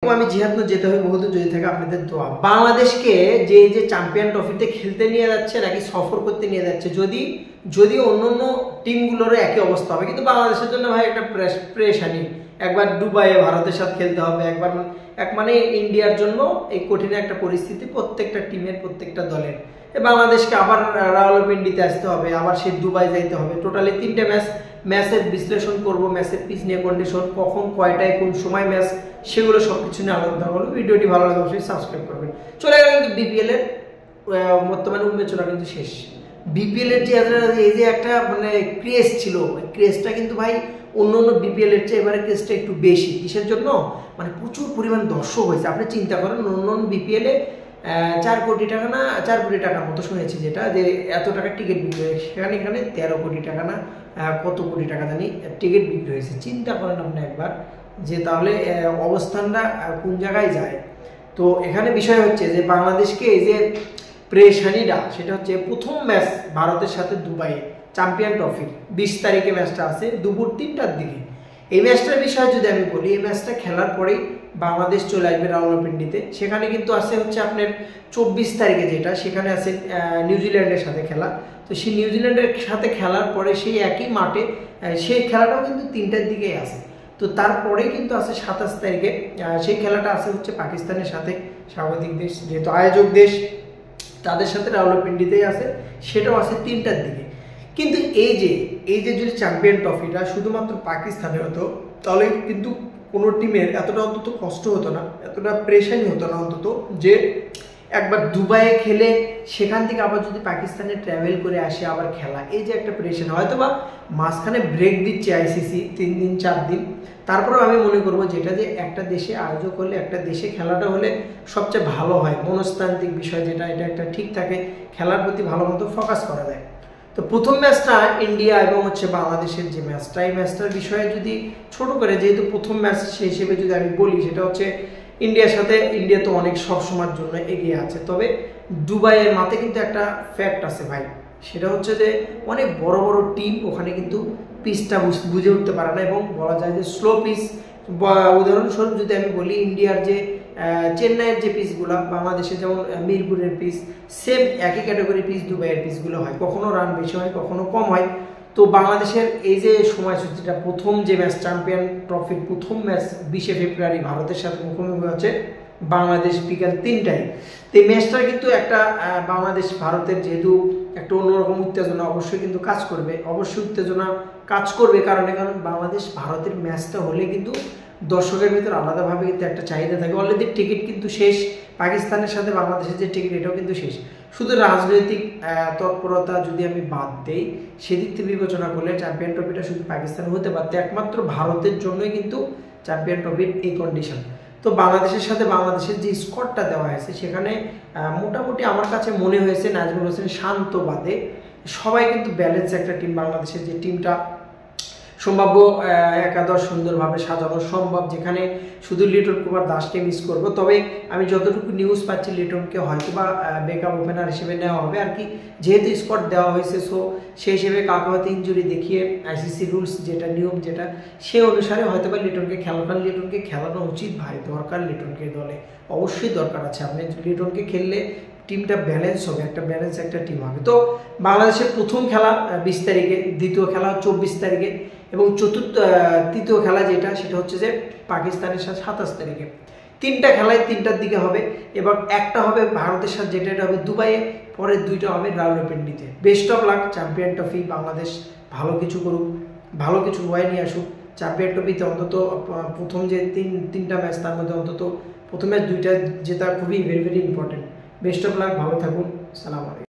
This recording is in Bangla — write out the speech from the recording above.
এরকম আমি জিহাদ যেতে হবে বহুত যদি থাকে আপনাদের দোয়া। বাংলাদেশকে যে যে চ্যাম্পিয়ন ট্রফিতে খেলতে নিয়ে যাচ্ছে নাকি সফর করতে নিয়ে যাচ্ছে, যদি অন্য টিমগুলোরও একই অবস্থা হবে, কিন্তু বাংলাদেশের জন্য ভাই একটা প্রেশানি। একবার দুবাইয়ে ভারতের সাথে খেলতে হবে, একবার মানে ইন্ডিয়ার জন্য এই কঠিন একটা পরিস্থিতি প্রত্যেকটা টিমের, প্রত্যেকটা দলের। বাংলাদেশকে আবার রাওয়ালপিন্ডিতে আসতে হবে, আবার সেই দুবাই যাইতে হবে। টোটালি 3টে ম্যাচের বিশ্লেষণ করব, ম্যাচের পিচ নিয়ে কন্ডিশন, কখন কয়টায় কোন সময় ম্যাচ, সেগুলো সব কিছু নিয়ে আলোচনা করবো। ভিডিওটি ভালো লাগে অবশ্যই সাবস্ক্রাইব করবেন। চলে গেল কিন্তু বিপিএল এর বর্তমানে উন্মোচনা কিন্তু শেষ। বিপিএল এর এই যে একটা মানে ক্রেজ ছিল, ক্রেজটা কিন্তু ভাই অন্য বিপিএল এর চেয়ে এবারে ক্রেজটা একটু বেশি। কিসের জন্য? মানে প্রচুর পরিমাণ দর্শক হয়েছে। আপনি চিন্তা করেন অন্য বিপিএল এ 4 কোটি টাকা না 4 কোটি টাকার মতো শুনেছি, যেটা যে এত টাকার টিকিট বিক্রি হয়েছে, এখানে 13 কোটি টাকা না কত কোটি টাকা জানি টিকিট বিক্রি হয়েছে। চিন্তা করেন আপনি একবার যে তাহলে অবস্থানটা কোন জায়গায় যায়। তো এখানে বিষয় হচ্ছে যে বাংলাদেশকে এই যে প্রেশানিটা, সেটা হচ্ছে প্রথম ম্যাচ ভারতের সাথে দুবাইয়ে চ্যাম্পিয়ন ট্রফির 20 তারিখে ম্যাচটা আছে দুপুর 3টার দিকে। এই ম্যাচটার বিষয়ে যদি আমি বলি, এই ম্যাচটা খেলার পরেই বাংলাদেশ চলে আসবে রাওয়ালপিন্ডিতে। সেখানে কিন্তু আছে হচ্ছে আপনার 24 তারিখে, যেটা সেখানে আছে নিউজিল্যান্ডের সাথে খেলা। তো সেই নিউজিল্যান্ডের সাথে খেলার পরে সেই একই মাঠে সেই খেলাটাও কিন্তু 3টার দিকেই আছে। তো তারপরে কিন্তু আছে 27 তারিখে সেই খেলাটা আছে হচ্ছে পাকিস্তানের সাথে, স্বাগতিক দেশ যেহেতু আয়োজক দেশ, তাদের সাথে রাওয়ালপিন্ডিতেই আছে, সেটাও আছে 3টার দিকে। কিন্তু এই যে যদি চ্যাম্পিয়ন ট্রফিটা শুধুমাত্র পাকিস্তানের হতো, তাহলে কিন্তু কোনো টিমের এতটা অন্তত কষ্ট হতো না, এতটা প্রেশারই হতো না অন্তত, যে একবার দুবাইয়ে খেলে সেখান থেকে আবার যদি পাকিস্তানে ট্রাভেল করে আসে আবার খেলা, এই যে একটা প্রেশার। হয়তো বা মাঝখানে ব্রেক দিচ্ছে আইসিসি 3 দিন 4 দিন, তারপরেও আমি মনে করবো যেটা যে একটা দেশে আয়োজক হলে, একটা দেশে খেলাটা হলে সবচেয়ে ভালো হয়। মনস্তান্ত্রিক বিষয় যেটা, এটা একটা ঠিক থাকে, খেলার প্রতি ভালো মতো ফোকাস করা যায়। তো প্রথম ম্যাচটা ইন্ডিয়া এবং হচ্ছে বাংলাদেশের যে ম্যাচটা, এই ম্যাচটার বিষয়ে যদি ছোট করে, যেহেতু প্রথম ম্যাচ সেই হিসেবে যদি আমি বলি, সেটা হচ্ছে ইন্ডিয়ার সাথে, ইন্ডিয়া তো অনেক সবসময়ের জন্য এগিয়ে আছে। তবে দুবাইয়ের মাঠে কিন্তু একটা ফ্যাক্ট আছে ভাই, সেটা হচ্ছে যে অনেক বড় বড় টিম ওখানে কিন্তু পিচটা বুঝে উঠতে পারে না, এবং বলা যায় যে স্লো পিচ। উদাহরণস্বরূপ যদি আমি বলি, ইন্ডিয়ার যে চেন্নাইয়ের যে পিচগুলো, বাংলাদেশে যেমন মিরপুরের পিচ, সেম একই ক্যাটাগরি পিচ দুবাইয়ের পিচগুলো হয়, কখনো রান বেশি হয়, কখনো কম হয়। তো বাংলাদেশের এই যে সময়সূচিটা, প্রথম যে ম্যাচ চ্যাম্পিয়ন ট্রফির প্রথম ম্যাচ 20 ফেব্রুয়ারি ভারতের সাথে মুখোমুখি হচ্ছে বাংলাদেশ বিকাল 3টায়। তো এই ম্যাচটা কিন্তু একটা বাংলাদেশ ভারতের যেহেতু একটা অন্যরকম উত্তেজনা অবশ্যই কিন্তু কাজ করবে, অবশ্যই উত্তেজনা কাজ করবে। কারণ বাংলাদেশ ভারতের ম্যাচটা হলে কিন্তু দর্শকের ভিতর আলাদাভাবে কিন্তু একটা চাহিদা থাকে। অলরেডি টিকিট কিন্তু শেষ, পাকিস্তানের সাথে বাংলাদেশের যে টিকিট এটাও কিন্তু শেষ। শুধু রাজনৈতিক তৎপরতা যদি আমি বাদ দেই, সেদিক থেকে বিবেচনা করলে চ্যাম্পিয়ন ট্রফিটা শুধু পাকিস্তান হতে পারত, একমাত্র ভারতের জন্যই কিন্তু চ্যাম্পিয়ন ট্রফির এই কন্ডিশন। তো বাংলাদেশের সাথে বাংলাদেশের যে স্কোয়াডটা দেওয়া হয়েছে, সেখানে মোটামুটি আমার কাছে মনে হয়েছে নাজমুল হোসেন শান্ত বাদে সবাই কিন্তু ব্যালেন্স একটা টিম। বাংলাদেশের যে টিমটা সম্ভাব্য একাদশ সুন্দরভাবে সাজানো সম্ভব, যেখানে শুধু লিটন কুমার দাসকে মিস করব। তবে আমি যতটুকু নিউজ পাচ্ছি, লিটনকে হয়তো বা ব্যাকআপ ওপেনার হিসেবে নেওয়া হবে আর কি, যেহেতু স্কোয়াড দেওয়া হয়েছে। সো সেই হিসেবে কাউকে হয়তো ইঞ্জুরি দেখিয়ে আইসিসি রুলস যেটা নিয়ম যেটা, সে অনুসারে হয়তো বা লিটনকে খেলানো উচিত ভাই, দরকার লিটনকে দলে, অবশ্যই দরকার আছে। আপনি লিটনকে খেললে টিমটা ব্যালেন্স হবে, একটা টিম হবে। তো বাংলাদেশের প্রথম খেলা 20 তারিখে, দ্বিতীয় খেলা 24 তারিখে, এবং তৃতীয় খেলা যেটা, সেটা হচ্ছে যে পাকিস্তানের সাথে 27 তারিখে। 3টা খেলায় 3টার দিকে হবে, এবং একটা হবে ভারতের সাথে, যেটা এটা হবে দুবাইয়ে, পরের 2টা হবে রাওয়ালপিন্ডিতে। Best of luck, champion trophy Bangladesh ভালো কিছু করুক, ভালো কিছু হয়ে নিয়ে আসুক। চ্যাম্পিয়ন ট্রফিতে অন্তত প্রথম যে 3টা ম্যাচ, তার মধ্যে অন্তত প্রথম ম্যাচ 2টা জেতা খুবই very very important. Best of lakh, ভালো থাকুন, সালাম আলাইকুম।